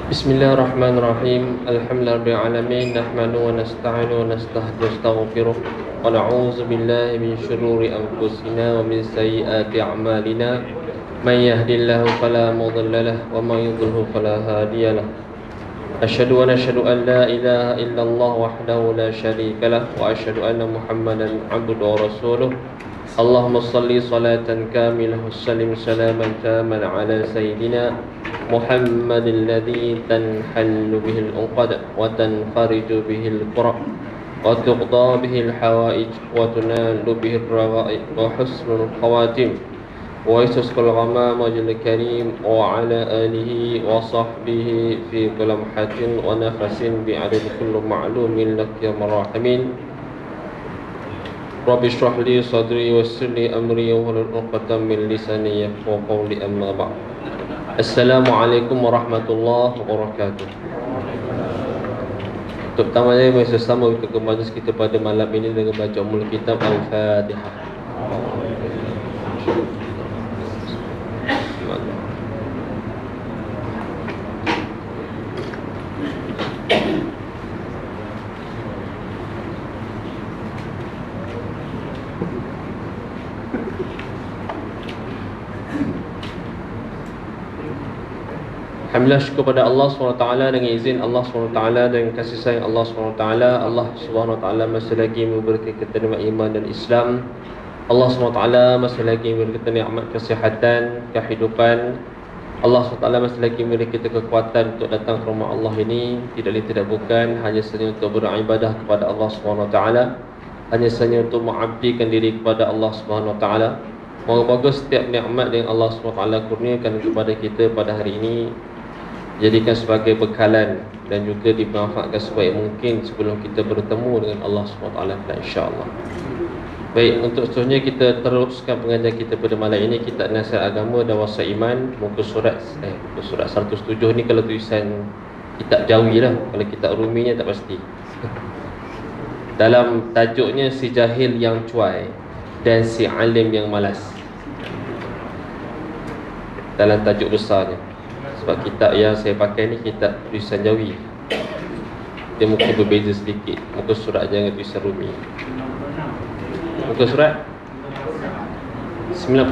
Bismillahirrahmanirrahim. Alhamdulillahirabbil nahmaduhu wa nasta'inu wa nastaghfiruh wa na'udzu billahi min shururi anfusina wa min sayyiati a'malina. May yahdihillahu fala mudilla lahu wa may yudlil fala hadiya lahu. Asyhadu an la ilaha illallah wahdahu la syarika lahu wa asyhadu anna Muhammadan 'abduhu wa rasuluh. Allahumma salli salatan kamilah wa sallim salaman taman ala sayyidina Muhammad alladhi tanhallu bihil uqad wa tanfariju bihil qura' wa tuqda bihil hawaij wa tunalu bihil ragha'ib wa husnul khawatim wa yusqal ghamam wajhil karim wa ala alihi wa sahbihi fi kulli lamhatin wa nafasin bi'adad kulli ma'lumin lak ya marhamin. Rabbi shrah li sadri wa yassir li amri wa hlul 'uqdatam min lisani yafqahu qawli, amma ba'd. Assalamualaikum warahmatullahi wabarakatuh. Untuk pertamanya mari bersama kita ke majlis kita pada malam ini dengan baca Ummul Kitab Al-Fatihah. Alhamdulillah, syukur pada Allah SWT dengan izin Allah SWT dan kasih sayang Allah SWT. Allah SWT masih lagi memberi kita nikmat iman dan Islam. Allah SWT masih lagi memberi kita nikmat kesihatan, kehidupan. Allah SWT masih lagi memberi kita kekuatan untuk datang ke rumah Allah ini. Tidak bukan hanya saja untuk beribadah kepada Allah SWT, hanya saja untuk mengabdikan diri kepada Allah SWT. Moga-moga setiap nikmat yang Allah SWT kurniakan kepada kita pada hari ini jadikan sebagai bekalan dan juga dimanfaatkan sebaik mungkin sebelum kita bertemu dengan Allah SWT insya-Allah. Baik, untuk seterusnya kita teruskan pengajian kita pada malam ini. Kitab Nasihat Agama dan Wasiat Iman, muka surat 107 ni kalau tulisan kitab Jawi lah. Kalau kitab Ruminya tak pasti. Dalam tajuknya si jahil yang cuai dan si alim yang malas. Dalam tajuk besarnya. Sebab kitab yang saya pakai ni kitab tulisan Jawi, dia mungkin berbeza sedikit. Muka surat jangan tulisan Rumi. Muka surat 96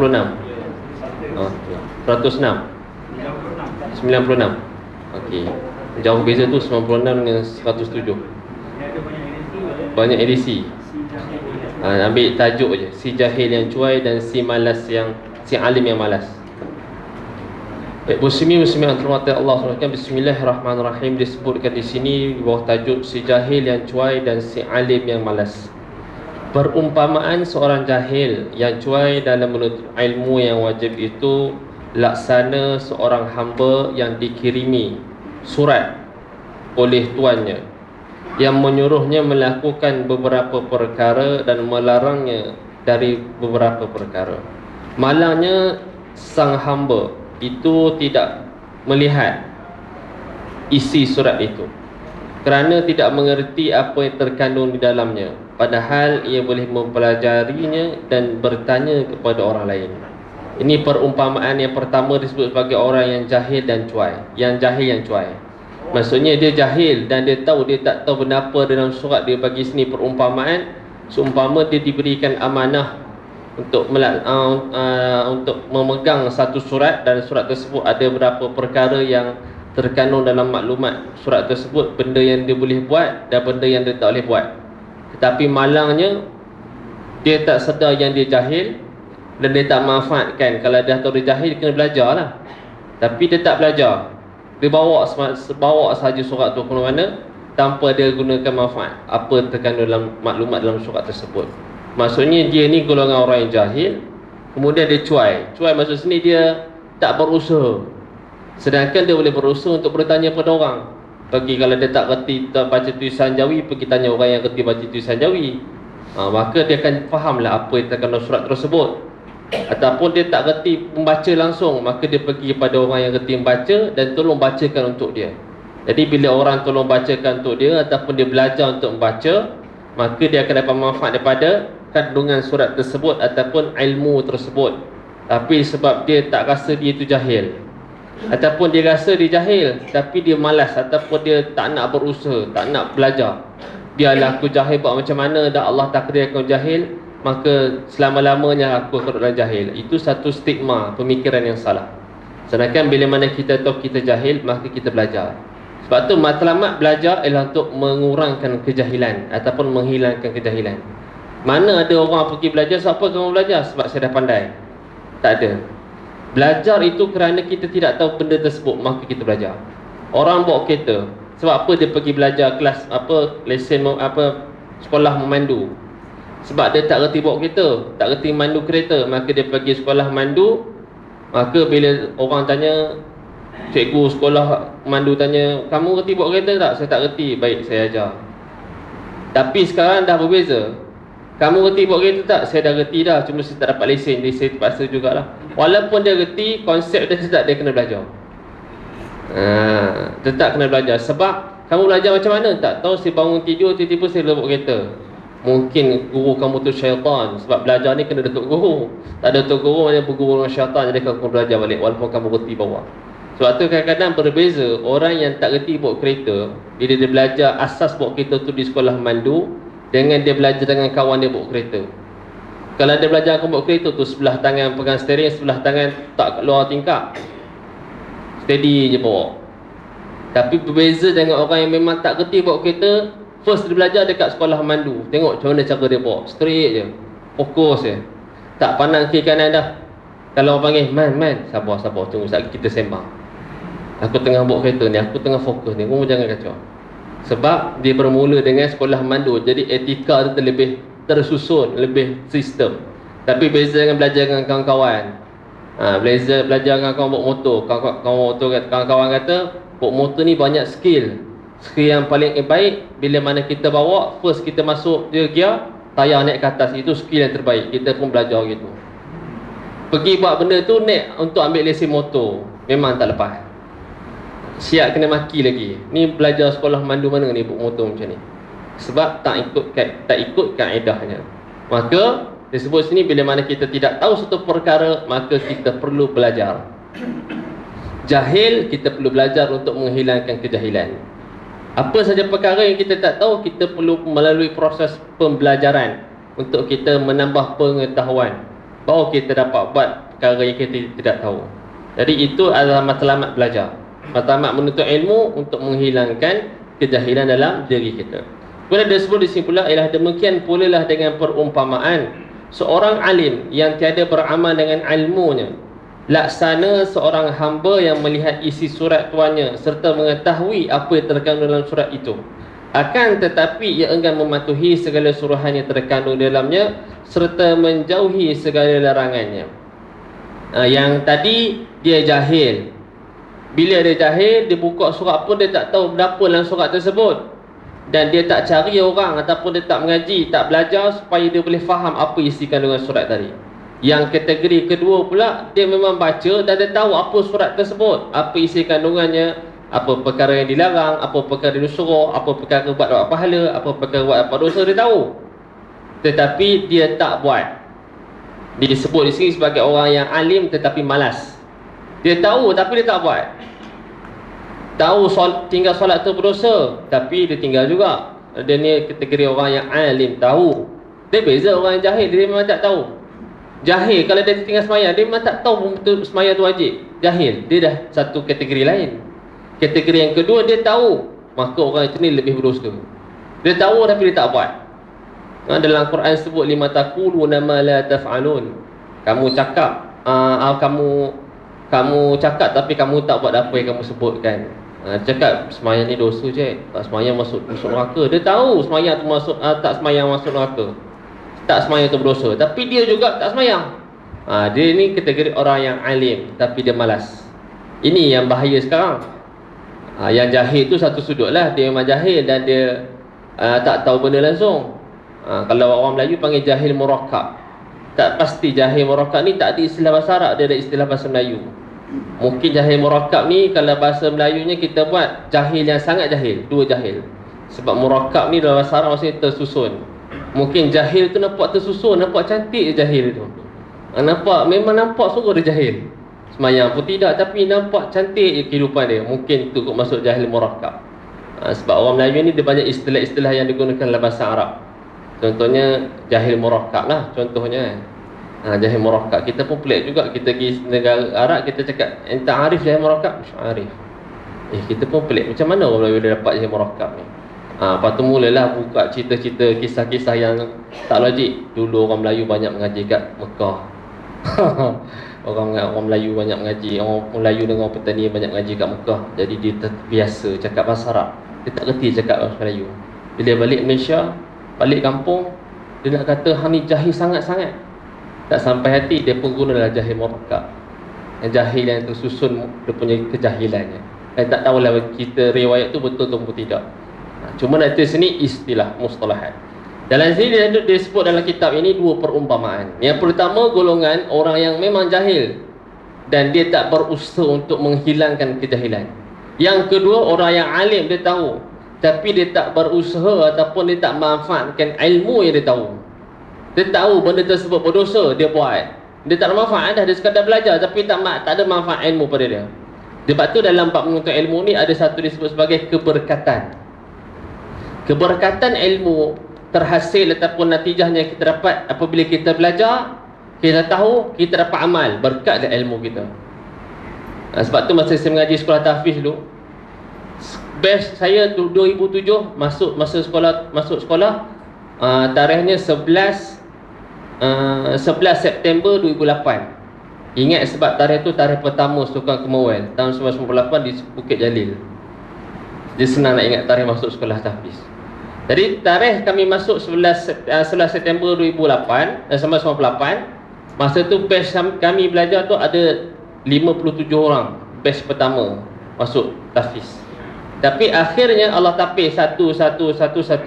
106 96. Okey, jauh beza tu 96 dengan 107. Banyak edisi. Ambil tajuk je, si jahil yang cuai dan si alim yang malas. Baik, muslimin yang terhormat Allah SWT, bismillahirrahmanirrahim. Disebutkan di sini di bawah tajuk si jahil yang cuai dan si alim yang malas. Perumpamaan seorang jahil yang cuai dalam menuntut ilmu yang wajib itu laksana seorang hamba yang dikirimi surat oleh tuannya yang menyuruhnya melakukan beberapa perkara dan melarangnya dari beberapa perkara. Malangnya sang hamba itu tidak melihat isi surat itu kerana tidak mengerti apa yang terkandung di dalamnya, padahal ia boleh mempelajarinya dan bertanya kepada orang lain. Ini perumpamaan yang pertama disebut sebagai orang yang jahil dan cuai. Yang jahil yang cuai, maksudnya dia jahil dan dia tahu, dia tak tahu benda apa dalam surat. Dia bagi sini perumpamaan seumpama dia diberikan amanah untuk memegang satu surat, dan surat tersebut ada beberapa perkara yang terkandung dalam maklumat surat tersebut, benda yang dia boleh buat dan benda yang dia tak boleh buat. Tetapi malangnya dia tak sedar yang dia jahil dan dia tak manfaatkan. Kalau dah tahu dia jahil, dia kena belajar lah. Tapi dia tak belajar, dia bawa sahaja surat tu ke mana tanpa dia gunakan manfaat apa terkandung dalam maklumat dalam surat tersebut. Maksudnya dia ni golongan orang yang jahil, kemudian dia cuai. Cuai maksud sini dia tak berusaha, sedangkan dia boleh berusaha untuk bertanya pada orang. Pergi, kalau dia tak kerti baca tulisan Jawi, pergi tanya orang yang kerti baca tulisan Jawi. Maka dia akan fahamlah apa yang terkandung surat tersebut. Ataupun dia tak kerti membaca langsung, maka dia pergi kepada orang yang kerti membaca dan tolong bacakan untuk dia. Jadi bila orang tolong bacakan untuk dia ataupun dia belajar untuk membaca, maka dia akan dapat manfaat daripada kandungan surat tersebut ataupun ilmu tersebut. Tapi sebab dia tak rasa dia itu jahil, Ataupun dia rasa dia jahil tapi dia malas, ataupun dia tak nak berusaha, tak nak belajar. Biarlah aku jahil buat macam mana, dah Allah takdirkan jahil, maka selama-lamanya aku akan dalam jahil. Itu satu stigma, pemikiran yang salah. Sedangkan bila mana kita tahu kita jahil, maka kita belajar. Sebab tu matlamat belajar ialah untuk mengurangkan kejahilan ataupun menghilangkan kejahilan. Mana ada orang pergi belajar, siapa kamu belajar? Sebab saya dah pandai. Tak ada. Belajar itu kerana kita tidak tahu benda tersebut, maka kita belajar. Orang bawa kereta, sebab apa dia pergi belajar kelas lesen sekolah memandu? Sebab dia tak reti bawa kereta, tak reti mandu kereta, maka dia pergi sekolah mandu. Maka bila orang tanya, cikgu sekolah mandu tanya, kamu reti bawa kereta tak? Saya tak reti. Baik, saya ajar. Tapi sekarang dah berbeza. Kamu reti bawa kereta tak? Saya dah reti dah, cuma saya tak dapat lesen, jadi saya terpaksa jugalah. Walaupun dia reti, konsep dia tetap dia kena belajar. Tetap kena belajar. Sebab kamu belajar macam mana? Tak tahu, saya bangun tidur, tiba-tiba saya bawa kereta. Mungkin guru kamu tu syaitan. Sebab belajar ni kena datuk guru. Tak ada datuk guru, maknanya berguru dengan syaitan. Jadi kamu belajar balik walaupun kamu reti bawa. Sebab tu kadang-kadang berbeza. Orang yang tak reti bawa kereta, bila dia belajar asas bawa kereta tu di sekolah mandu, dengan dia belajar dengan kawan dia bawa kereta. Kalau dia belajar bawa kereta tu, sebelah tangan pegang steering, sebelah tangan tak keluar tingkap, steady je bawa. Tapi berbeza dengan orang yang memang tak reti bawa kereta. First dia belajar dekat sekolah mandu, tengok macam mana cara dia bawa, straight je, fokus je, tak pandang kiri kanan dah. Kalau orang panggil, man, sabar, tunggu sekejap kita sembang. Aku tengah bawa kereta ni, aku tengah fokus ni, kamu jangan kacau. Sebab dia bermula dengan sekolah mandu, jadi etika tu lebih tersusun, lebih sistem. Tapi beza dengan belajar dengan kawan-kawan. Belajar dengan kawan bawa motor. Kawan-kawan kata, bawa motor ni banyak skill. Skill yang paling baik, bila mana kita bawa, first kita masuk dia gear, tayar naik ke atas, itu skill yang terbaik. Kita pun belajar gitu. Pergi buat benda tu, naik untuk ambil lesen motor, memang tak lepas. Siap kena maki lagi. Ni belajar sekolah mandu mana ni buat motor macam ni? Sebab tak ikut kaedahnya. Maka disebut sini, bila mana kita tidak tahu satu perkara, maka kita perlu belajar. Jahil, kita perlu belajar untuk menghilangkan kejahilan. Apa saja perkara yang kita tak tahu, kita perlu melalui proses pembelajaran untuk kita menambah pengetahuan, baru kita dapat buat perkara yang kita tidak tahu. Jadi itu adalah matlamat belajar, matlamat menuntut ilmu untuk menghilangkan kejahilan dalam diri kita. Kemudian disebut di sini pula ialah demikian pula lah dengan perumpamaan seorang alim yang tiada beramal dengan ilmunya, laksana seorang hamba yang melihat isi surat tuannya serta mengetahui apa yang terkandung dalam surat itu. Akan tetapi ia enggan mematuhi segala suruhan yang terkandung dalamnya serta menjauhi segala larangannya. Yang tadi dia jahil. Bila dia jahil, dia buka surat pun dia tak tahu berapa dalam surat tersebut. Dan dia tak cari orang ataupun dia tak mengaji, tak belajar supaya dia boleh faham apa isi kandungan surat tadi. Yang kategori kedua pula, dia memang baca dan dia tahu apa surat tersebut, apa isi kandungannya, apa perkara yang dilarang, apa perkara yang disuruh, apa perkara buat dapat pahala, apa perkara buat dapat dosa, dia tahu. Tetapi dia tak buat. Dia disebut di sini sebagai orang yang alim tetapi malas. Dia tahu tapi dia tak buat. Tahu tinggal solat tu berdosa, tapi dia tinggal juga. Dia ni kategori orang yang alim, tahu. Dia beza orang yang jahil, dia memang tak tahu. Jahil, kalau dia tinggal semayang, dia memang tak tahu betul semayang tu wajib. Jahil, dia dah satu kategori lain. Kategori yang kedua, dia tahu, maka orang itu ni lebih berdosa. Dia tahu tapi dia tak buat. Dalam Quran sebut, lima taquluna ma la taf'alun. Kamu cakap, kamu cakap tapi kamu tak buat apa yang kamu sebutkan. Cakap semayang ni dosa je, tak semayang masuk neraka. Dia tahu semayang tu masuk, tak semayang masuk neraka, tak semayang tu berdosa, tapi dia juga tak semayang. Dia ni kategori orang yang alim tapi dia malas. Ini yang bahaya sekarang. Yang jahil tu satu sudut lah, dia memang jahil dan dia tak tahu benda langsung. Kalau orang Melayu panggil jahil murakkab. Tak pasti jahil murakkab ni tak ada istilah bahasa Arab, dia ada istilah bahasa Melayu. Mungkin jahil murakkab ni kalau bahasa Melayunya kita buat jahil yang sangat jahil, dua jahil. Sebab murakkab ni dalam bahasa Arab maksudnya tersusun. Mungkin jahil tu nampak tersusun, nampak cantik je jahil tu. Memang nampak sungguh dia jahil. Semayang pun tidak, tapi nampak cantik je kehidupan dia. Mungkin itu kot masuk jahil murakkab. Sebab orang Melayu ni dia banyak istilah-istilah yang digunakan dalam bahasa Arab. Contohnya jahil murakkab lah contohnya. Jahil murakkab, kita pun pelik juga. Kita pergi negara Arab, kita cakap enta arif jahil murakkab? Arif. Kita pun pelik, macam mana orang Melayu dia dapat jahil murakkab ni? Lepas tu mulalah buka cerita-cerita, kisah-kisah yang tak logik. Dulu orang Melayu banyak mengaji kat Mekah. Orang Melayu banyak mengaji, orang Melayu dengan orang petani banyak mengaji kat Mekah. Jadi dia terbiasa cakap bahasa Arab. Dia tak reti cakap bahasa Melayu. Bila balik Malaysia, balik kampung, dia nak kata hang ni jahil sangat-sangat. Tak sampai hati, dia pun gunalah jahil murakkab. Yang jahil yang tersusun dia punya kejahilannya. Tak tahulah kita riwayat tu betul atau tidak. Cuma nak tulis sini istilah mustalahat. Dalam sini dia disebut dalam kitab ini dua perumpamaan. Yang pertama, golongan orang yang memang jahil dan dia tak berusaha untuk menghilangkan kejahilan. Yang kedua, orang yang alim, dia tahu tapi dia tak berusaha ataupun dia tak manfaatkan ilmu yang dia tahu. Dia tahu benda tersebut berdosa, dia buat. Dia tak ada manfaat dah, dia sekadar belajar tapi tak ada manfaat ilmu pada dia. Sebab tu dalam bab menuntut ilmu ni ada satu disebut sebagai keberkatan. Keberkatan ilmu terhasil ataupun natijahnya kita dapat apabila kita belajar, kita tahu, kita dapat amal berkat dari ilmu kita. Sebab tu masa saya mengaji sekolah tahfiz dulu, best saya tu 2007 masuk sekolah, tarikhnya 11 September 2008. Ingat sebab tarikh tu tarikh pertama Sukan Commonwealth tahun 1998 di Bukit Jalil. Dia senang nak ingat tarikh masuk sekolah tahfiz. Jadi tarikh kami masuk 11 September 2008, 1998. Masa tu batch kami belajar tu ada 57 orang, batch pertama masuk tahfiz. Tapi akhirnya Allah tapis satu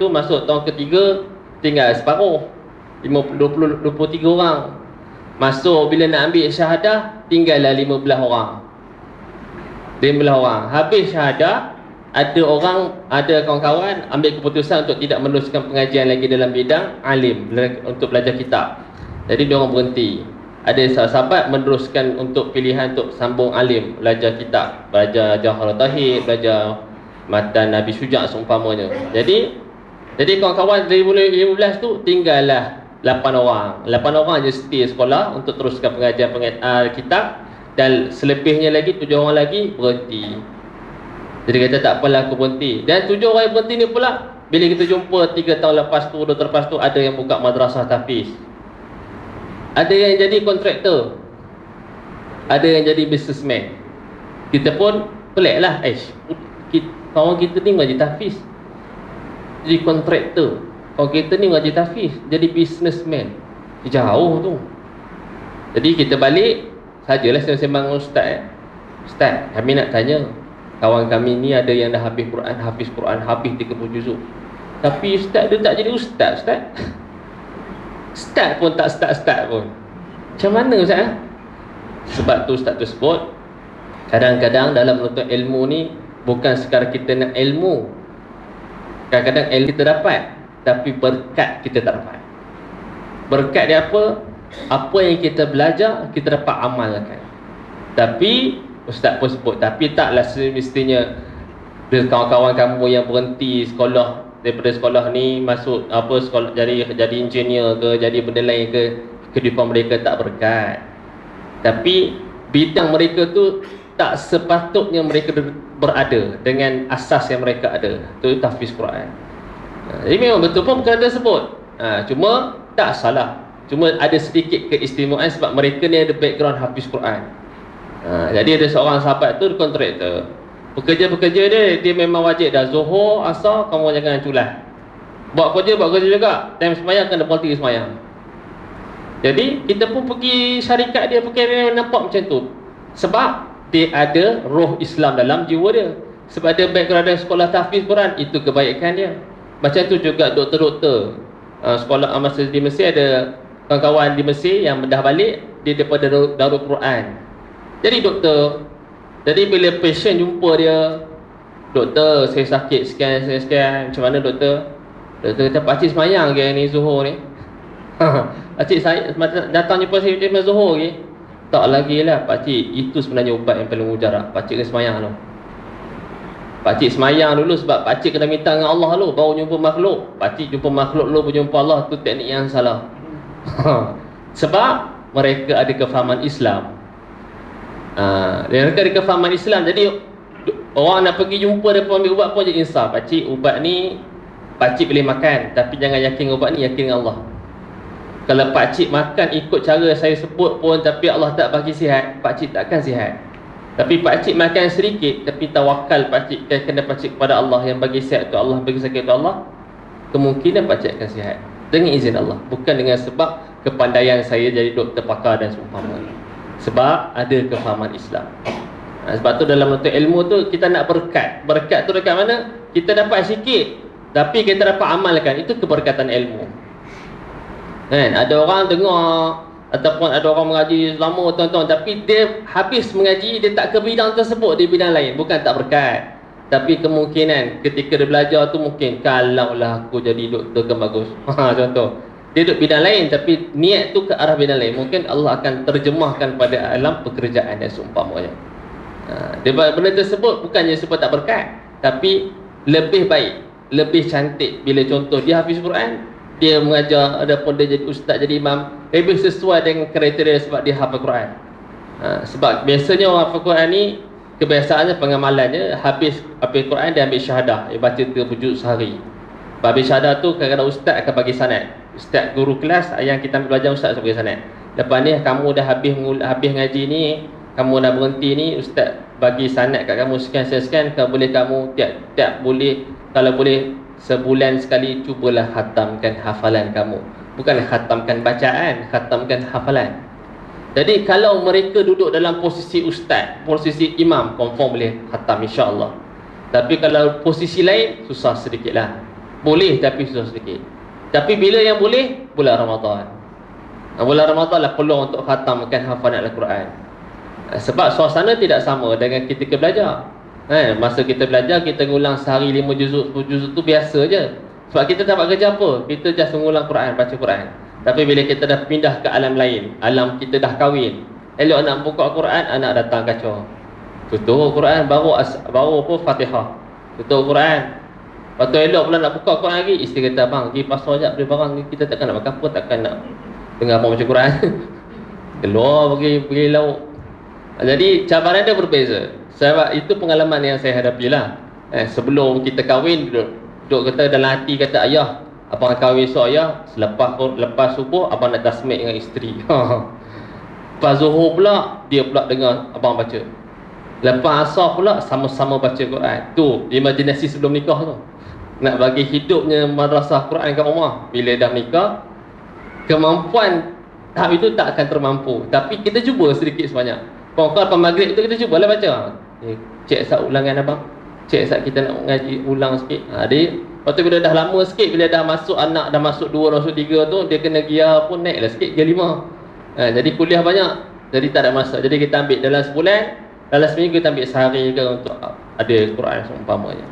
masuk tahun ketiga, tinggal separuh, 23 orang. Masuk bila nak ambil syahadah, tinggallah 15 orang. 15 orang. Habis syahadah, ada kawan-kawan ambil keputusan untuk tidak meneruskan pengajian lagi dalam bidang alim, untuk belajar kitab. Jadi diorang berhenti. Ada sahabat meneruskan untuk pilihan untuk sambung alim, belajar kitab, belajar Jawharul Tauhid, belajar matan Nabi Syuja' seumpamanya. Jadi kawan-kawan 2015 tu tinggallah 8 orang. 8 orang je stay sekolah untuk teruskan pengajian kitab, dan selebihnya lagi 7 orang lagi berhenti. Jadi kata tak apalah aku berhenti. Dan 7 orang yang berhenti ni pula, bila kita jumpa 3 tahun lepas tu, 2 tahun lepas tu, ada yang buka madrasah tahfiz, ada yang jadi kontraktor, ada yang jadi businessman. Kita pun pelik lah, kawan kita ni mengaji tahfiz jadi kontraktor, kawan kita ni mengaji tahfiz jadi businessman. Jauh tu. Jadi kita balik, sajalah sembang ustaz. Ustaz, kami nak tanya, kawan kami ni ada yang dah habis Quran, habis 30 juzuk. Tapi ustaz dia tak jadi ustaz. Ustaz pun tak start pun. Macam mana ustaz? Sebab tu ustaz tu sebut, kadang-kadang dalam menuntut ilmu ni bukan sekadar kita nak ilmu. Kadang-kadang ilmu kita dapat, tapi berkat kita tak dapat. Berkat dia apa? Apa yang kita belajar, kita dapat amalkan. Tapi ustaz pun sebut, tapi taklah semestinya kawan-kawan kamu yang berhenti sekolah, daripada sekolah ni masuk sekolah jadi engineer ke, jadi benda lain ke, kehidupan mereka tak berkat. Tapi bidang mereka tu tak sepatutnya mereka berada dengan asas yang mereka ada. Itu tahfiz Quran. Jadi memang betul pun bukan ada sebut. Cuma tak salah. Cuma ada sedikit keistimewaan sebab mereka ni ada background hafiz Quran. Jadi ada seorang sahabat tu kontraktor. Pekerja-pekerja dia memang wajib dah Zuhur, Asar, kamu jangan culah. Buat kerja juga. Time semayang kena berhenti semayang. Jadi kita pun pergi syarikat dia, pergi nampak macam tu. Sebab dia ada roh Islam dalam jiwa dia. Sebab dia background dari sekolah tahfiz Quran, itu kebaikan dia. Macam tu juga doktor-doktor. Sekolah masa di Mesir ada kawan-kawan di Mesir yang dah balik, dia daripada Darul Quran. Jadi doktor, jadi bila patient jumpa dia, doktor saya sakit sekian, macam mana doktor? Doktor kata, pakcik semayang ke ni Zuhur ni? Pakcik saya datang jumpa saya macam Zuhur ke? Tak lagi lah pakcik, itu sebenarnya ubat yang paling mujarab. Pakcik kena semayang tu. Pakcik semayang dulu sebab pakcik kena minta dengan Allah dulu baru jumpa makhluk. Pakcik jumpa makhluk dulu baru jumpa Allah, tu teknik yang salah. Sebab mereka ada kefahaman Islam. Mereka ada kefahaman Islam. Jadi orang nak pergi jumpa dia pun ambil ubat pun je insaf. Pakcik, ubat ni pakcik boleh makan, tapi jangan yakin ubat ni, yakin dengan Allah. Kalau pakcik makan ikut cara saya sebut pun tapi Allah tak bagi sihat, pakcik takkan sihat. Tapi pakcik makan sedikit tapi tawakal pakcik kena pakcik kepada Allah yang bagi sihat tu Allah, bagi sakit tu Allah, kemungkinan pakcik akan sihat dengan izin Allah, bukan dengan sebab kepandaian saya jadi doktor pakar dan seumpamanya. Sebab ada kefahaman Islam. Sebab tu dalam menuntut ilmu tu kita nak berkat. Berkat tu dekat mana? Kita dapat sikit tapi kita dapat amalkan, itu keberkatan ilmu. Kan, ada orang dengar ataupun ada orang mengaji lama tuan-tuan, tapi dia habis mengaji dia tak ke bidang tersebut, di bidang lain. Bukan tak berkat, tapi kemungkinan ketika dia belajar tu mungkin kalaulah aku jadi doktor kan bagus. Contoh dia duduk bidang lain tapi niat tu ke arah bidang lain, mungkin Allah akan terjemahkan pada alam pekerjaan dan seumpamanya. Dia benda tersebut bukannya sebab tak berkat, tapi lebih baik, lebih cantik bila contoh dia hafiz Quran, dia mengajar, adapun dia jadi ustaz, jadi imam, lebih sesuai dengan kriteria sebab dia hafal Quran. Sebab biasanya orang hafal Quran ni kebiasaannya, pengamalannya habis Quran dia ambil syahadah, dia baca 30 juz sehari. Habis syahadah tu kadang-kadang ustaz akan bagi sanad. Ustaz guru kelas yang kita ambil belajar, ustaz bagi sanad. Lepas ni kamu dah habis ngaji ni, kamu dah berhenti ni, ustaz bagi sanad kat kamu sekian, kalau boleh kamu tiap boleh, kalau boleh sebulan sekali cubalah khatamkan hafalan kamu. Bukan khatamkan bacaan, khatamkan hafalan. Jadi kalau mereka duduk dalam posisi ustaz, posisi imam, confirm boleh khatam insya-Allah. Tapi kalau posisi lain susah sedikitlah. Boleh tapi susah sedikit. Tapi bila yang boleh, bulan Ramadan. Bulan Ramadan lah peluang untuk khatamkan hafalan Al-Quran. Sebab suasana tidak sama dengan ketika belajar. Masa kita belajar, kita ngulang sehari 5 juzuk, 10 juzuk tu biasa je. Sebab kita tak buat kerja apa, kita just mengulang Quran, baca Quran. Tapi bila kita dah pindah ke alam lain, alam kita dah kahwin, elok nak buka Quran, anak datang kacau. Tutup Quran, baru apa Fatihah. Tutup Quran. Lepas tu elok pula nak buka Quran lagi, isteri kata, bang, pergi pasar sekejap beli barang ni, kita takkan nak makan apa, takkan nak dengar apa baca Quran. Keluar pergi lauk. Jadi cabaran dia berbeza. Sebab itu pengalaman yang saya hadapi lah. Sebelum kita kahwin, duduk kata dalam hati kata, ayah, abang kahwin esok ayah, lepas subuh abang nak tasmik dengan isteri. Lepas zuhur pula dia pula dengar abang baca. Lepas asar pula sama-sama baca Quran. Tu imajinasi sebelum nikah tu. Nak bagi hidupnya madrasah Quran kat rumah. Bila dah nikah, kemampuan tahap itu tak akan termampu. Tapi kita cuba sedikit sebanyak. Pokok lepas maghrib tu kita cubalah baca. Cek sat ulangan abang. Cek sat kita nak ngaji ulang sikit. Lepas tu bila dah lama sikit, bila dah masuk anak, dah masuk 2, masuk 3 tu, dia kena gear pun naiklah sikit, gear 5. Jadi kuliah banyak. Jadi tak ada masa. Jadi kita ambil dalam sebulan, dalam seminggu kita ambil sehari ke untuk ada Quran seumpamanya.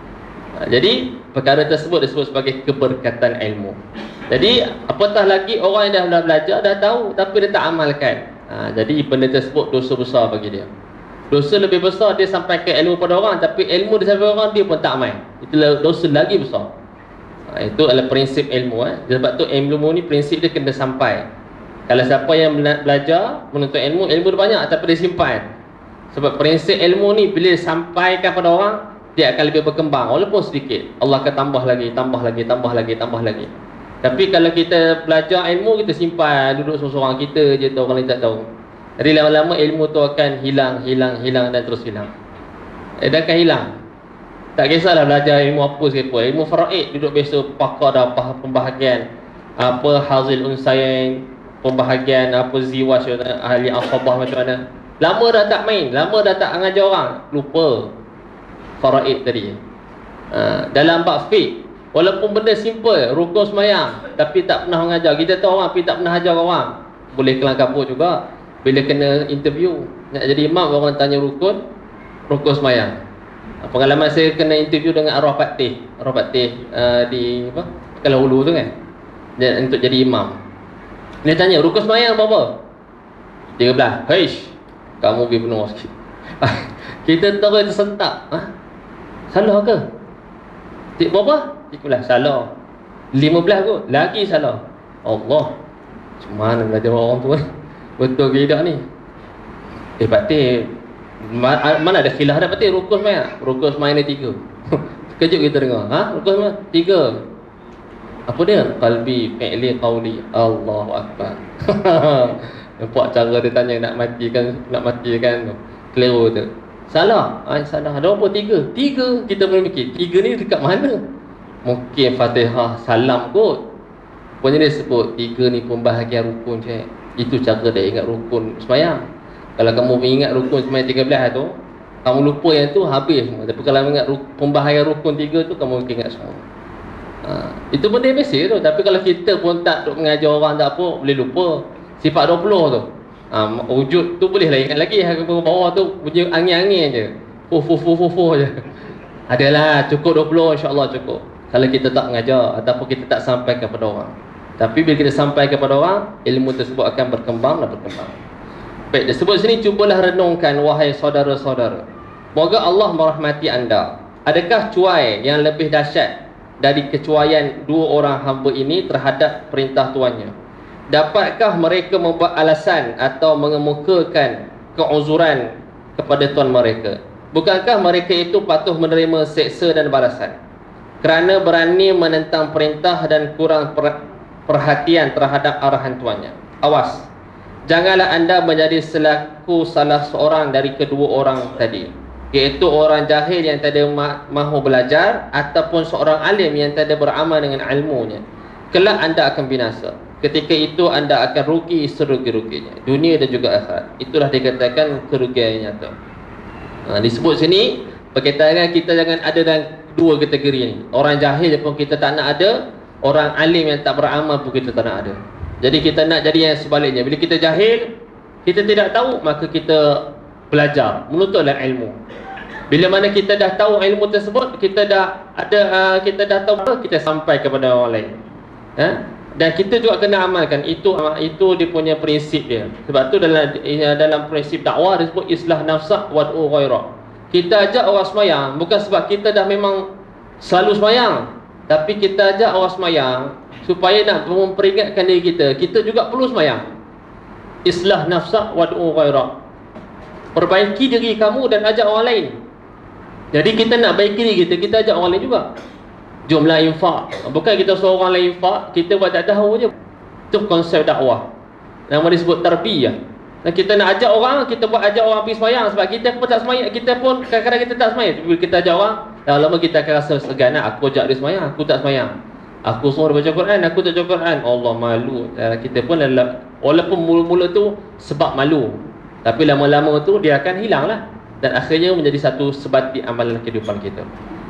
Jadi perkara tersebut disebut sebagai keberkatan ilmu. Jadi apatah lagi orang yang dah belajar, dah tahu tapi dia tak amalkan. Jadi benda tersebut dosa besar bagi dia. Dosa lebih besar dia sampaikan ilmu pada orang, tapi ilmu dia sampai orang dia pun tak amal. Itu dosa lagi besar. Itu adalah prinsip ilmu. Sebab tu ilmu ni prinsip dia kena sampai. Kalau siapa yang belajar menuntut ilmu, ilmu dia banyak tapi dia simpan. Sebab prinsip ilmu ni bila sampaikan pada orang, dia akan lebih berkembang walaupun sedikit. Allah akan tambah lagi, tambah lagi, tambah lagi, tambah lagi. Tapi kalau kita belajar ilmu, kita simpan, duduk seorang-seorang kita je tahu, orang lain tak tahu. Jadi lama-lama ilmu tu akan hilang dan terus hilang. Dia akan hilang. Tak kisahlah belajar ilmu apa sekepun. Ilmu faraid duduk biasa pakar dah pembahagian apa hazil unsayain, pembahagian apa ziwaj, ahli asabah macam mana. Lama dah tak main, lama dah tak mengajar orang, lupa faraid tadi. Dalam bab fiqh, walaupun benda simple, rukun semayang, tapi tak pernah mengajar. Kita tahu orang tapi tak pernah ajar orang, boleh kelang kabut juga. Bila kena interview nak jadi imam, orang tanya rukun semayang. Pengalaman saya kena interview dengan arwah patih di apa, Kalau Hulu tu kan, untuk jadi imam. Dia tanya rukun semayang apa? 13. Heish, kamu pergi penuh sikit. Kita terus tersentak. Salah ke? Tik berapa? 13. Salah. 15 kot. Lagi salah. Allah, macam mana belajar orang tu betul ke tidak ni? Pakcik, mana ada khilaf dah pakcik? Rukun semayang. Rukun semayang ni 3. Kejut kita dengar. Rukun semayang 3. Apa dia? Qalbi, fi'li, qawli. Allahu Akbar. Nampak cara dia tanya nak matikan tu. Keliru tu. Salah. Salah. Ada apa 3? 3. Kita boleh fikir 3 ni dekat mana? Mungkin Fatihah salam kot. Pokoknya dia sebut 3 ni pembahagian rukun, cik. Itu cara dia ingat rukun semayang. Kalau kamu ingat rukun semayang 13 tu, kamu lupa yang tu habis semua. Tapi kalau ingat pembahagian rukun 3 tu, kamu ingat semua. Itu benda biasa tu. Tapi kalau kita pun tak duk mengajar orang tak apa, boleh lupa. Sifat 20 tu, wujud tu boleh lah ingat lagi. Bawah tu bunyi angin-angin je. Fuh je. Adalah cukup 20, insya-Allah cukup. Kalau kita tak mengajar ataupun kita tak sampai kepada orang. Tapi bila kita sampai kepada orang, ilmu tersebut akan berkembang dan berkembang. Baik, disebut sini, cubalah renungkan wahai saudara-saudara. Moga Allah merahmati anda. Adakah cuai yang lebih dahsyat dari kecuaian dua orang hamba ini terhadap perintah tuannya? Dapatkah mereka membuat alasan atau mengemukakan keuzuran kepada tuan mereka? Bukankah mereka itu patuh menerima seksa dan balasan kerana berani menentang perintah dan kurang perhatian terhadap arahan tuannya? Awas, janganlah anda menjadi selaku salah seorang dari kedua orang tadi, iaitu orang jahil yang tidak mahu belajar ataupun seorang alim yang tidak beramal dengan ilmunya. Kelak anda akan binasa. Ketika itu anda akan rugi serugi-ruginya, dunia dan juga akhirat. Itulah dikatakan kerugian yang nyata. Disebut sini berkaitan dengan kita jangan ada dalam dua kategori ni. Orang jahil pun kita tak nak ada, orang alim yang tak beramal pun kita tak nak ada. Jadi kita nak jadi yang sebaliknya. Bila kita jahil, kita tidak tahu, maka kita belajar, menuntutlah ilmu. Bila mana kita dah tahu ilmu tersebut, kita dah ada, kita dah tahu, kita sampai kepada orang lain. Dan kita juga kena amalkan. Itu dia punya prinsip dia. Sebab tu dalam prinsip dakwah disebut islah nafsah wad'u ghairah. Kita ajak orang semayang bukan sebab kita dah memang selalu semayang, tapi kita ajak orang semayang supaya nak memperingatkan diri kita, kita juga perlu semayang. Islah nafsah wad'u ghairah. Perbaiki diri kamu dan ajak orang lain. Jadi kita nak baiki diri kita, kita ajak orang lain juga. Jumlah infak. Bukan kita suruh orang lain infak, kita buat tak tahu je. Itu konsep dakwah. Nama disebut tarbiyah. Dan kita nak ajak orang, kita buat ajak orang pergi semayang. Sebab kita pun tak semayang, kita pun kadang-kadang kita tak semayang. Bila kita ajak orang, lama-lama kita akan rasa segan. Aku ajak dia semayang, aku tak semayang. Aku suruh dia baca Quran, aku tak baca Quran. Allah, malu. Kita pun walaupun mula-mula tu sebab malu, tapi lama-lama tu dia akan hilang lah. Dan akhirnya menjadi satu sebati amalan kehidupan kita.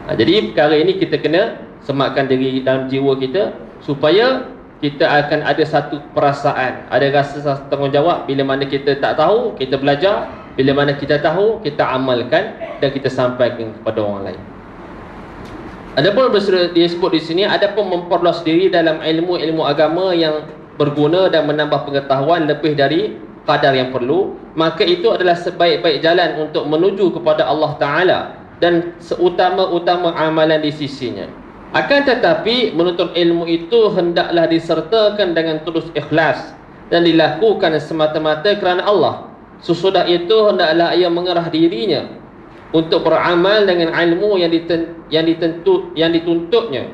Jadi perkara ini kita kena sematkan diri dalam jiwa kita, supaya kita akan ada satu perasaan, ada rasa tanggungjawab. Bila mana kita tak tahu, kita belajar. Bila mana kita tahu, kita amalkan dan kita sampaikan kepada orang lain. Adapun dia sebut di sini, adapun memperluas diri dalam ilmu-ilmu agama yang berguna dan menambah pengetahuan lebih dari kadar yang perlu, maka itu adalah sebaik-baik jalan untuk menuju kepada Allah Ta'ala dan seutama-utama amalan di sisinya. Akan tetapi menuntut ilmu itu hendaklah disertakan dengan tulus ikhlas dan dilakukan semata-mata kerana Allah. Sesudah itu hendaklah ia mengerah dirinya untuk beramal dengan ilmu yang dituntutnya,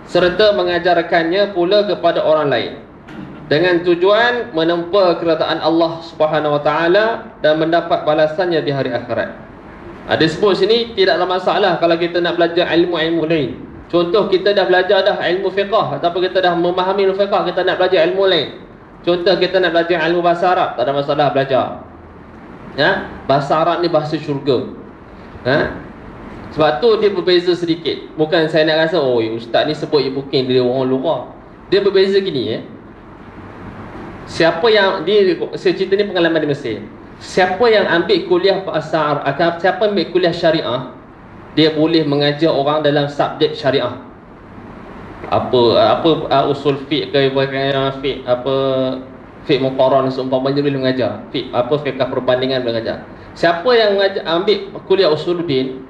serta mengajarkannya pula kepada orang lain, dengan tujuan menempa kerajaan Allah Subhanahu Wa Taala dan mendapat balasannya di hari akhirat. Ada sebut sini, tidaklah masalah kalau kita nak belajar ilmu-ilmu lain. Contoh, kita dah belajar dah ilmu fiqah, ataupun kita dah memahami ilmu fiqah, kita nak belajar ilmu lain. Contoh, kita nak belajar ilmu bahasa Arab, tak ada masalah belajar. Bahasa Arab ni bahasa syurga. Sebab tu dia berbeza sedikit. Bukan saya nak rasa, oh ustaz ni sebut mungkin dia orang luar. Dia berbeza gini. Siapa yang saya cerita ni pengalaman di Mesir. Siapa yang ambil kuliah bahasa Arab, atau siapa ambil kuliah syariah, dia boleh mengajar orang dalam subjek syariah. Apa usul fiqh ke, apa Fiqh muqaran seumpamanya boleh mengajar. Fiqh perbandingan boleh mengajar. Siapa yang ambil kuliah usuluddin,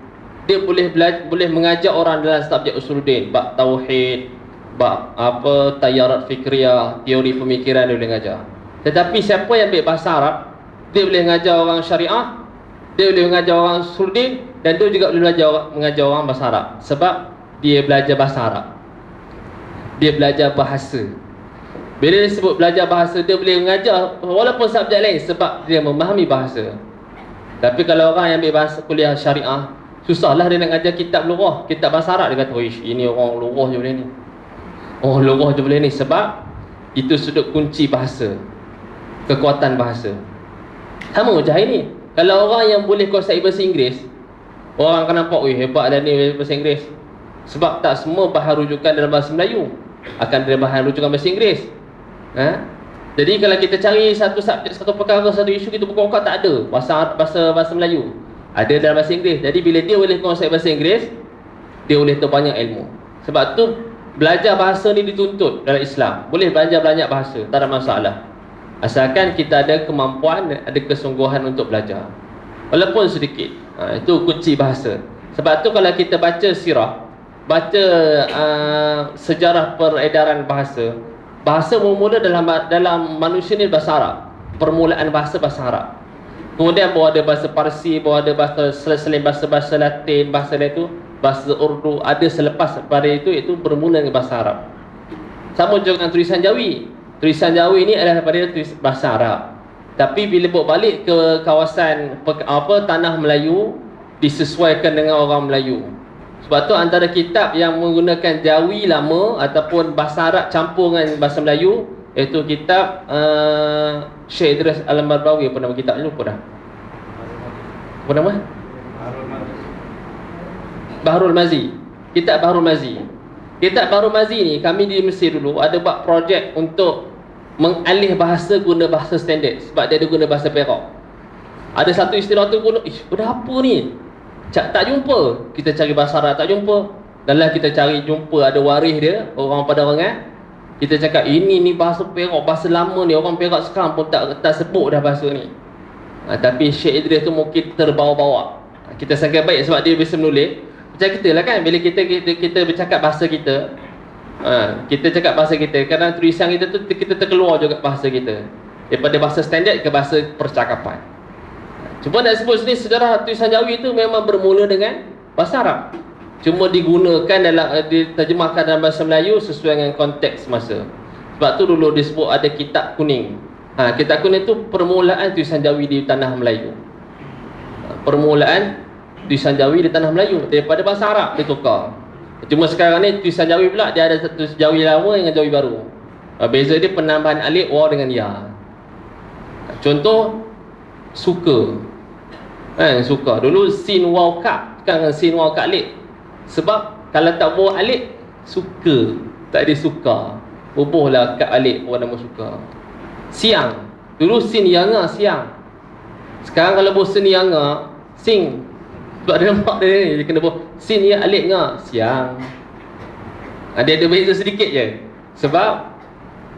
dia boleh mengajar orang dalam subjek usuluddin, bab tauhid, bab tayarat fikriyah, teori pemikiran dia boleh mengajar. Tetapi siapa yang ambil bahasa Arab, dia boleh mengajar orang syariah, dia boleh mengajar orang usuluddin, dan dia juga boleh mengajar orang bahasa Arab. Sebab dia belajar bahasa Arab, dia belajar bahasa. Bila dia sebut belajar bahasa, dia boleh mengajar walaupun subjek lain sebab dia memahami bahasa. Tapi kalau orang yang ambil bahasa kuliah syariah, susahlah dia nak ajar kitab lughah, kitab bahasa Arab. Dia kata, "Wish, ini orang lughah je boleh ni. Oh, lughah je boleh ni." Sebab itu sudut kunci bahasa, kekuatan bahasa. Sama macam hari ni. Kalau orang yang boleh kuasai bahasa Inggeris, orang akan nampak, "Wih, hebat dah ni bahasa Inggeris." Sebab tak semua bahan rujukan dalam bahasa Melayu akan ada bahan rujukan bahasa Inggeris. Jadi kalau kita cari satu subjek, satu perkara, satu isu, kita buka-buka tak ada bahasa Melayu, ada dalam bahasa Inggeris. Jadi bila dia boleh kuasai bahasa Inggeris, dia boleh tahu banyak ilmu. Sebab tu belajar bahasa ni dituntut dalam Islam. Boleh belajar banyak bahasa, tak ada masalah, asalkan kita ada kemampuan, ada kesungguhan untuk belajar walaupun sedikit. Itu kunci bahasa. Sebab tu kalau kita baca sirah, baca sejarah peredaran bahasa mula-mula dalam manusia ni bahasa Arab. Permulaan bahasa Arab. Kemudian baru ada bahasa Parsi, baru ada selain bahasa Latin, bahasa lain tu bahasa Urdu, ada selepas pada itu bermula dengan bahasa Arab. Sama juga dengan tulisan Jawi. Tulisan Jawi ni adalah daripada bahasa Arab. Tapi bila bawa balik ke kawasan tanah Melayu, disesuaikan dengan orang Melayu. Sebab tu antara kitab yang menggunakan Jawi lama ataupun bahasa Arab campur dengan bahasa Melayu, iaitu kitab Syekh Idris Al-Marbawi. Apa nama kitabnya? Lupa dah. Apa nama? Bahrul Mazi. Kitab Bahrul Mazi. Kitab Bahrul Mazi ni, kami di Mesir dulu ada buat projek untuk mengalih bahasa guna bahasa standard. Sebab dia ada guna bahasa Perak. Ada satu istilah tu guna, benda apa ni? Tak jumpa. Kita cari bahasa Arab, tak jumpa. Dalam kita cari jumpa ada waris dia, orang pada orang kita cakap, ini bahasa Perak, bahasa lama ni. Orang Perak sekarang pun tak sebut dah bahasa ni. Tapi Syekh Idris tu mungkin terbawa-bawa. Kita sangat baik sebab dia bisa menulis. Macam kita lah kan, bila kita bercakap bahasa kita, kita cakap bahasa kita, kadang tulisan kita tu kita terkeluar juga bahasa kita, daripada bahasa standard ke bahasa percakapan. Cuma nak sebut sini, sejarah tulisan Jawi itu memang bermula dengan bahasa Arab, cuma digunakan diterjemahkan dalam bahasa Melayu sesuai dengan konteks masa. Sebab tu dulu disebut ada kitab kuning. Kitab kuning itu permulaan tulisan Jawi di tanah Melayu. Permulaan tulisan Jawi di tanah Melayu, daripada bahasa Arab ditukar. Cuma sekarang ni tulisan Jawi pula, dia ada satu Jawi lama dengan Jawi baru. Beza dia penambahan alif, waw dengan ya. Contoh, suka. Suka. Dulu sin waw ka, sekarang sin waw ka alif. Sebab kalau tak bawa alif, suka. Tak ada suka. Bubuhlah ka alif, bawa nama suka. Siang. Dulu sin yanga, siang. Sekarang kalau bawa sin yanga, sing. Sebab dia nampak dia ni, dia kena bawa sin ya alif nga, siang. Dia ada beza sedikit je. Sebab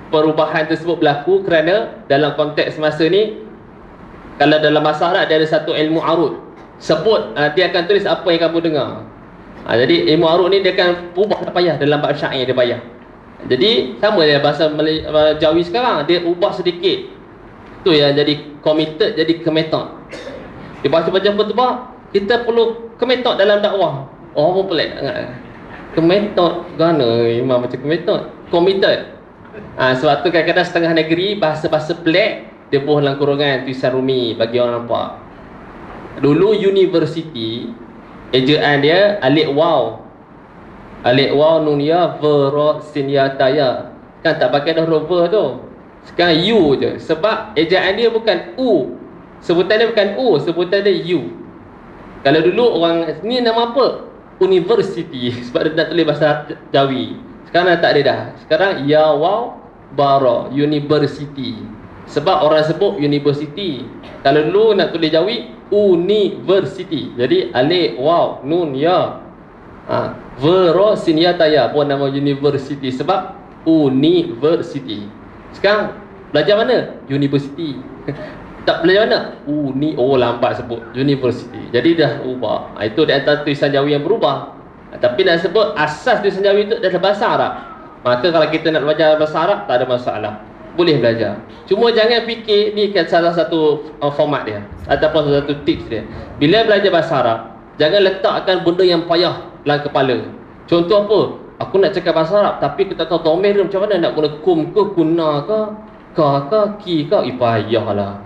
perubahan tersebut berlaku kerana dalam konteks masa ni, kalau dalam bahasa Arab dia ada satu ilmu arud. Sebut, dia akan tulis apa yang kamu dengar. Jadi ilmu arud ni dia akan ubah, tak payah. Dalam bab syair dia payah. Jadi sama dia bahasa Jawi sekarang, dia ubah sedikit. Tu yang jadi committed, jadi committed. Dia baca-baca apa, kita perlu committed dalam dakwah. Oh, pun pelik sangat. Committed, gana imam macam committed. Sebab tu kadang-kadang setengah negeri bahasa-bahasa pelik dia buah dalam kurungan tulisan Rumi bagi orang nampak. Dulu university, ejaan dia alif waw. Alif waw nun ya ver sin ya ta ya. Kan tak pakai dah huruf ver tu. Sekarang u je. Sebab ejaan dia bukan u. Sebutan dia bukan u, sebutan dia u. Kalau dulu orang ni nama apa? University. Sebab dia nak tulis bahasa Jawi. Sekarang tak ada dah. Sekarang ya waw bara university. Sebab orang sebut university. Kalau dulu nak tulis Jawi, university. Jadi alif waw nun ya vera sin ya ta ya pun nama university. Sebab university. Sekarang Belajar mana? University. Tak belajar mana? Lambat sebut university. Jadi dah ubah. Itu di antara tulisan Jawi yang berubah. Tapi dah sebut asas tulisan Jawi itu adalah bahasa Arab. Maka kalau kita nak belajar bahasa Arab, tak ada masalah, boleh belajar. Cuma jangan fikir ni kan salah satu format dia ataupun salah satu tips dia. Bila belajar bahasa Arab, jangan letakkan benda yang payah dalam kepala. Contoh apa? Aku nak cakap bahasa Arab tapi kita tak tahu domir macam mana, nak guna kum ke, kuna ke, ka ke, ki ke, payahlah.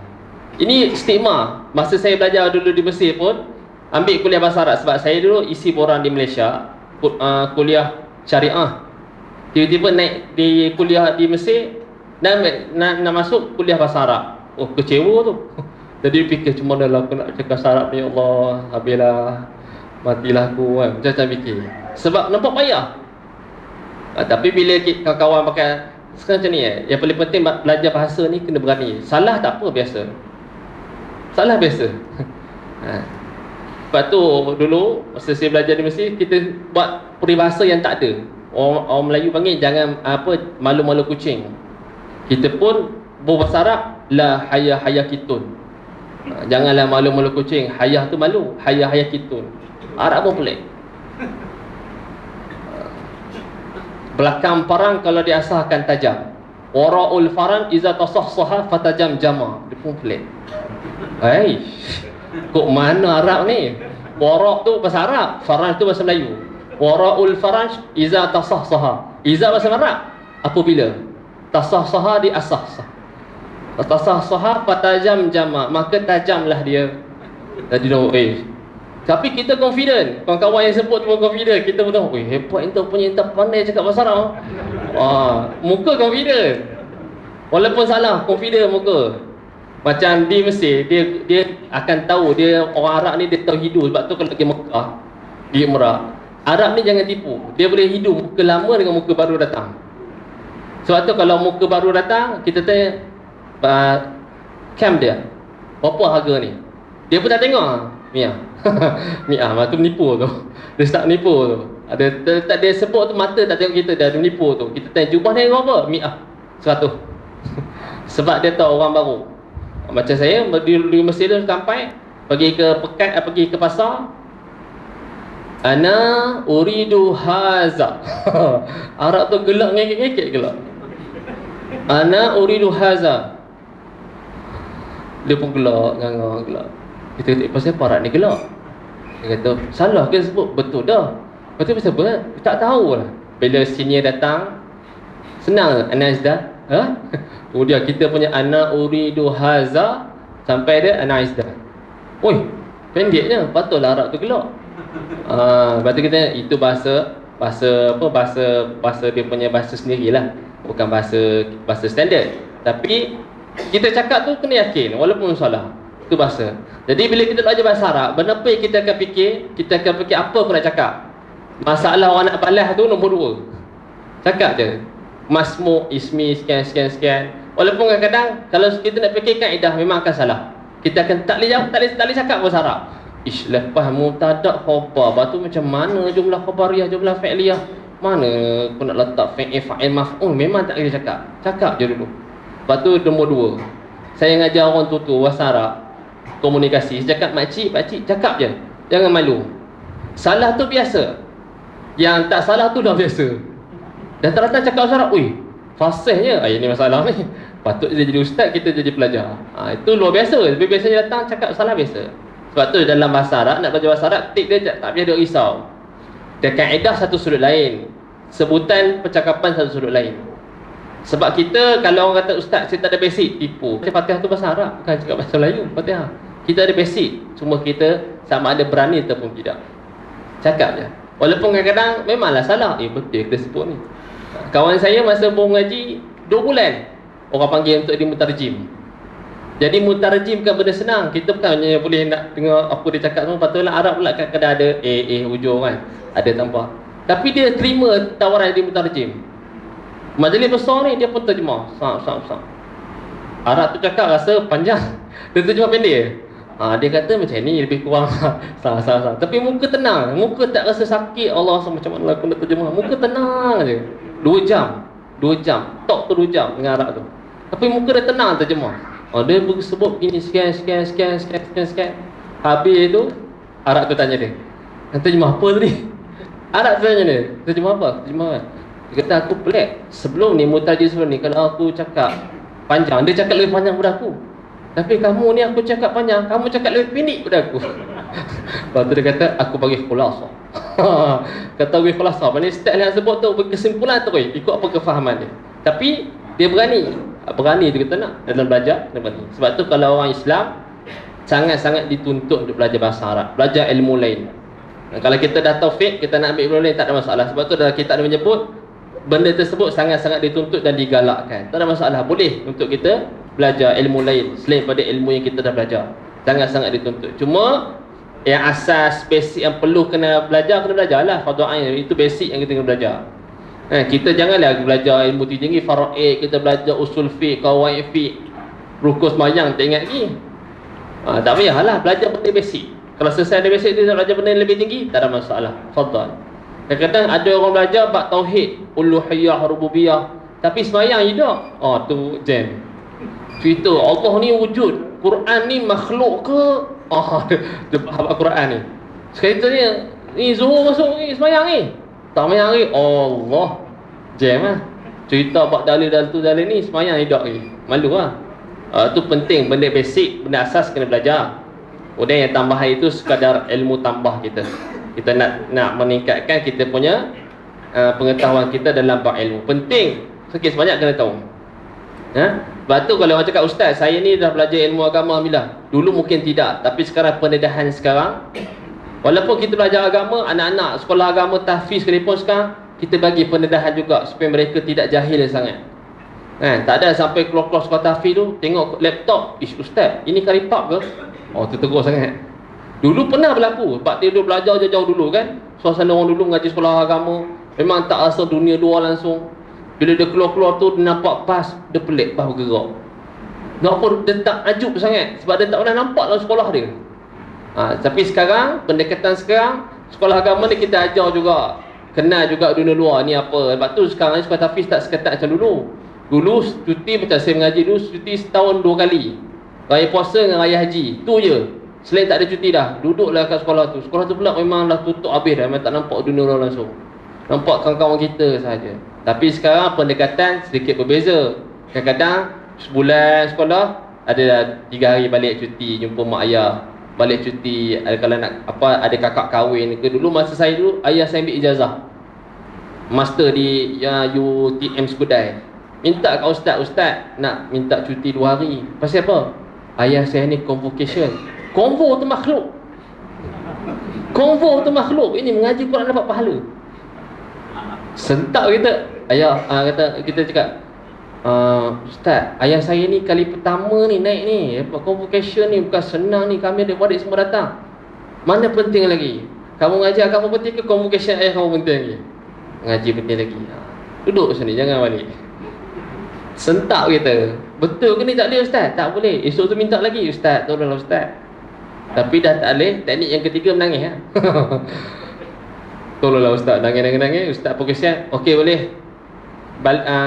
Ini stigma. Masa saya belajar dulu di Mesir pun, ambil kuliah bahasa Arab sebab saya dulu isi borang di Malaysia, kuliah syariah. Tiba-tiba naik di kuliah di Mesir dan nak masuk kuliah bahasa Arab. Kecewa tu. Jadi fikir cuma dah aku nak cakap bahasa Arab ni, ya Allah, habislah, matilah aku kan. Macam-macam fikir. Sebab nampak payah. Tapi bila kawan-kawan pakai sekarang macam ni yang paling penting belajar bahasa ni kena berani. Salah tak apa, biasa. Salah biasa. Lepas tu dulu masa saya belajar di Mesir, kita buat peribahasa yang tak ada. Orang Melayu panggil jangan malu-malu kucing. Kita pun berbahasa Arab, la haya kitun. Janganlah malu-malu kucing. Hayah tu malu, haya kitun. Arab pun pelik. Belakang parang kalau diasahkan tajam. Wara'ul faran iza tasahsaha fatajam jama. Dia pun pelik. Kok mana Arab ni? Wara' tu bahasa Arab, faran tu bahasa Melayu. Wara'ul faranj iza tasahsaha. Iza bahasa Arab apabila, tasahsaha di asahsah. Tasahsaha fatajam jama, maka tajamlah dia. Jadi tapi kita confident. Kawan-kawan yang sebut pun confident. Kita pun tahu, hebat itu punya, tak pandai cakap bahasa Arab. Muka confident. Walaupun salah, confident muka. Macam di Mesir, dia akan tahu, dia orang Arab ni dia tahu hidup. Sebab tu kalau pergi Mekah, di Umrah, Arab ni jangan tipu. Dia boleh hidup muka lama dengan muka baru datang. Sebab tu kalau muka baru datang, kita tanya camp dia, berapa harga ni? Dia pun tak tengok. Mia. Mia, tu menipu tu. Dia start menipu tu. Tak dia sebut tu, mata tak tengok kita, dia ada menipu tu. Kita tanya jubah ni berapa? Mia. 100. Sebab dia tahu orang baru. Macam saya di Mesir tu sampai pergi ke pekat, pergi ke pasar. Ana uridu haza. Arab tu gelak, ngekek-ngekek gelak. Ana uridu haza. Dia pun gelak, ngangah gelak. Kita kata, pasal apa Arab ni gelak? Dia kata, salah ke sebut? Betul dah. Lepas tu pasal apa? Tak tahulah. Bila senior datang, senang ana izdah. Kemudian kita punya ana uridu haza sampai dia ana izdah. Pendeknya, patutlah Arab tu gelak. Lepas tu kita, itu bahasa dia punya bahasa sendirilah, bukan bahasa standard. Tapi kita cakap tu kena yakin walaupun salah. Itu bahasa. Jadi bila kita belajar bahasa Arab, benda apa yang kita akan fikir apa aku nak cakap. Masalah orang nak balas tu nombor 2. Cakap je. Masmu, ismi, sekian. Walaupun kadang-kadang kalau kita nak fikir kaedah memang akan salah. Kita akan tak boleh cakap bahasa Arab. Lepas mubtada' khabar, lepas tu macam mana jumlah khabariyah, jumlah fi'liyah, mana aku nak letak fa'il maf'ul, memang tak boleh cakap. Cakap je dulu. Lepas tu nombor 2, saya ngajar orang tua bahasa Arab, komunikasi. Saya cakap pakcik, cakap je, jangan malu. Salah tu biasa, yang tak salah tu dah biasa. Dan ternyata cakap bahasa Arab, fasihnya, ini masalah ni. Patut dia jadi ustaz, kita jadi pelajar. Itu luar biasa. Lebih biasanya datang cakap salah biasa. Sebab tu dalam bahasa Arab, nak belajar bahasa Arab, tip dia tak payah duk risau. Dia kaedah satu sudut lain, sebutan percakapan satu sudut lain. Sebab kita, kalau orang kata ustaz saya tak ada basic, tipu. Fatihah tu bahasa Arab, bukan cakap bahasa Melayu. Fatihah, kita ada basic, cuma kita sama ada berani ataupun tidak. Cakap je. Walaupun kadang-kadang memanglah salah. Betul kita sebut ni. Kawan saya masa baru mengaji 2 bulan, orang panggil untuk dimutarjim. Jadi mutarjim bukan benda senang. Kita bukan hanya boleh nak dengar apa dia cakap semua. Patutlah Arab pula kadang-kadang ada hujung kan, ada tambah. Tapi dia terima tawaran dia mutarjim. Majlis besar ni dia pun terjemah. Sap. Arab tu cakap rasa panjang, dia terjemah pendek. Dia kata macam ni lebih kurang. Sah. Tapi muka tenang, muka tak rasa sakit. Allah, macam mana aku nak terjemah. Muka tenang je. 2 jam. Talk tu 2 jam dengan Arab tu. Tapi muka dia tenang terjemah. Dia sebut begini sekian. Habis itu Arab tu tanya dia, terjemah apa tadi? Arab tu tanya dia, terjemah apa? Terjemah apa? Dia kata, aku pelik. Sebelum ni, mutajir sebelum ni, kalau aku cakap panjang, dia cakap lebih panjang daripada aku. Tapi kamu ni aku cakap panjang, kamu cakap lebih pendek daripada aku. Lepas tu dia kata, aku bagi khulasah. Kata bagi khulasah, maknanya setiap yang sebut tu kesimpulan tu, ikut apa kefahaman dia. Tapi dia berani tu kita nak dalam belajar, dia berani. Sebab tu kalau orang Islam sangat-sangat dituntut untuk belajar bahasa Arab, belajar ilmu lain. Kalau kita dah tahu fiqh, kita nak ambil ilmu lain, tak ada masalah. Sebab tu dalam kitab dia menyebut benda tersebut sangat-sangat dituntut dan digalakkan. Tak ada masalah, boleh untuk kita belajar ilmu lain selain pada ilmu yang kita dah belajar. Sangat-sangat dituntut. Cuma yang asas basic yang perlu kena belajar lah fardu ain. Itu basic yang kita kena belajar. Kita janganlah belajar ilmu tinggi faraid, kita belajar usul fiqh, qawaid fiqh, rukun sembahyang tak ingat lagi. Tak payahlah, belajar benda basic. Kalau selesai dari basic tu belajar benda yang lebih tinggi, tak ada masalah. Fadal. Kadang-kadang ada orang belajar bab tauhid, uluhiyah, rububiyah, tapi sembahyang tidak. Tu jam. Cerita Allah ni wujud, Quran ni makhluk ke? Dia faham Quran ni. Sekali ni zuhur masuk ni sembahyang ni. Tak sembahyang ni, Allah. Jam lah. Cerita bab dalil-dalil tu dalil ni sembahyang tidak lagi. Malu lah. Tu penting, benda basic, benda asas kena belajar. Kemudian yang tambahan itu sekadar ilmu tambah kita. Kita nak meningkatkan kita punya pengetahuan kita dalam bab ilmu. Penting, sikit sebanyak kena tahu. Sebab tu kalau orang cakap, ustaz, saya ni dah belajar ilmu agama alhamdulillah. Dulu mungkin tidak, tapi sekarang pendedahan sekarang, walaupun kita belajar agama, anak-anak sekolah agama tahfiz sekalipun sekarang, kita bagi pendedahan juga supaya mereka tidak jahil sangat. Tak ada sampai keluar-keluar sekolah tahfiz tu tengok laptop, ustaz, ini karipap ke? Tertegur sangat. Dulu pernah berlaku, sebab dia dulu belajar jauh-jauh dulu kan. Suasana orang dulu mengaji sekolah agama, memang tak rasa dunia luar langsung. Bila dia keluar-keluar tu, dia nampak pas, dia pelik, pas bergerak. Kenapa dia tak ajub sangat? Sebab dia tak pernah nampak dalam sekolah dia. Tapi sekarang, pendekatan sekarang, sekolah agama ni kita ajar juga, kenal juga dunia luar ni apa. Sebab tu sekarang ni sekolah tahfiz tak seketat macam dulu. Dulu cuti, macam saya mengaji dulu, cuti setahun 2 kali. Raya puasa dengan raya haji, tu je. Selain tak ada cuti dah, duduklah kat sekolah tu. Sekolah tu pula memang dah tutup habis dah, memang tak nampak dunia luar langsung. Nampak kawan-kawan kita sahaja. Tapi sekarang pendekatan sedikit berbeza. Kadang-kadang sebulan sekolah, ada 3 hari balik cuti, jumpa mak ayah. Balik cuti, kalau nak ada kakak kahwin ke. Dulu masa saya dulu, ayah saya ambil ijazah master di UTM Skudai. Minta kat ustaz nak minta cuti 2 hari. Pasal apa? Ayah saya ni convocation. Convo tu makhluk. Convo tu makhluk. Ini mengaji Quran dapat pahala. Sentak kita. Ayah kita cakap, ustaz, ayah saya ni kali pertama ni naik ni, convocation ni bukan senang ni, kami adik-adik semua datang. Mana penting lagi? Kamu ngaji agama penting ke convocation ayah kamu penting lagi? Ngaji penting lagi. Duduk sini, jangan balik. Sentak kita. Betul ke ni tak boleh ustaz? Tak boleh. Esok tu minta lagi, ustaz, tolonglah ustaz. Tapi dah tak boleh. Teknik yang ketiga menangis. Tolonglah ustaz, nangis. Ustaz fokusnya, okey boleh.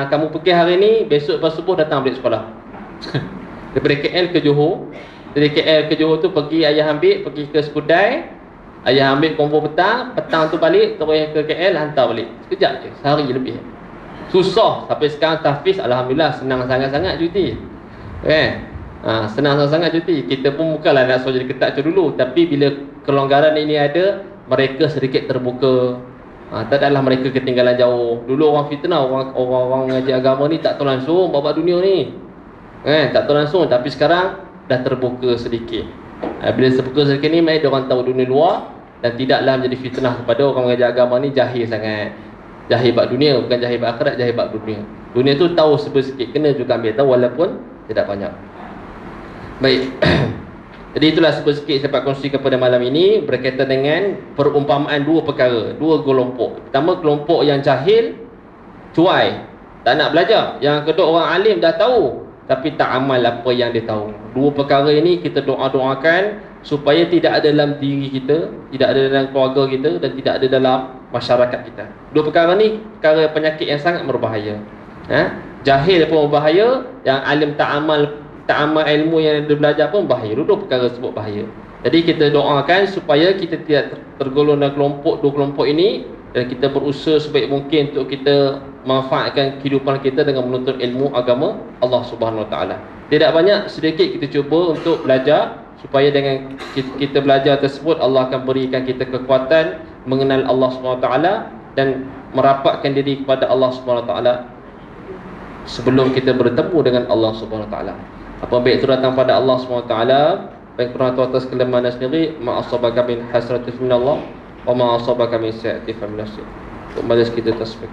Kamu pergi hari ni, besok lepas subuh datang balik sekolah. Daripada KL ke Johor. Dari KL ke Johor tu pergi, ayah ambil, pergi ke Skudai. Ayah ambil konvo petang tu balik, terus ke KL, hantar balik. Sekejap je, sehari lebih. Susah. Sampai sekarang tahfiz, alhamdulillah, senang sangat-sangat cuti. Senang sangat-sangat cuti. Kita pun bukanlah nak suruh jadi ketat macam dulu, tapi bila kelonggaran ini ada, mereka sedikit terbuka. Tak adalah mereka ketinggalan jauh. Dulu orang fitnah, orang ngaji agama ni tak tahu langsung babak dunia ni. Tak tahu langsung, tapi sekarang dah terbuka sedikit. Bila terbuka sedikit ni, mereka orang tahu dunia luar dan tidaklah menjadi fitnah kepada orang mengaji agama ni jahil sangat. Jahil bab dunia, bukan jahil bab akhirat, jahil bab dunia. Dunia tu tahu sikit, kena juga ambil tahu walaupun tidak banyak. Baik. Jadi itulah sikit saya dapat kongsikan pada malam ini berkaitan dengan perumpamaan 2 perkara, 2 kelompok. Pertama, kelompok yang jahil, cuai, tak nak belajar. Yang kedua, orang alim dah tahu tapi tak amal apa yang dia tahu. 2 perkara ini kita doa-doakan supaya tidak ada dalam diri kita, tidak ada dalam keluarga kita dan tidak ada dalam masyarakat kita. 2 perkara ni perkara penyakit yang sangat berbahaya. Jahil pun bahaya, yang alim tak amal ilmu yang dia belajar pun bahaya. Dua perkara sebut bahaya. Jadi kita doakan supaya kita tidak tergolong dalam dua kelompok ini, dan kita berusaha sebaik mungkin untuk kita manfaatkan kehidupan kita dengan menuntut ilmu agama Allah Subhanahu Wa Taala. Tidak banyak, sedikit kita cuba untuk belajar, supaya dengan kita belajar tersebut Allah akan berikan kita kekuatan mengenal Allah Subhanahu Wa Taala dan merapatkan diri kepada Allah Subhanahu Wa Taala sebelum kita bertemu dengan Allah Subhanahu Wa Taala. Apa baik itu datang pada Allah Subhanahu Wa Taala, baik pernah atas kelemahan sendiri, ma asabaka min hasratin min Allah wa ma asabaka min sayyi'atin fa min nafsik. Untuk balas kita tasbih.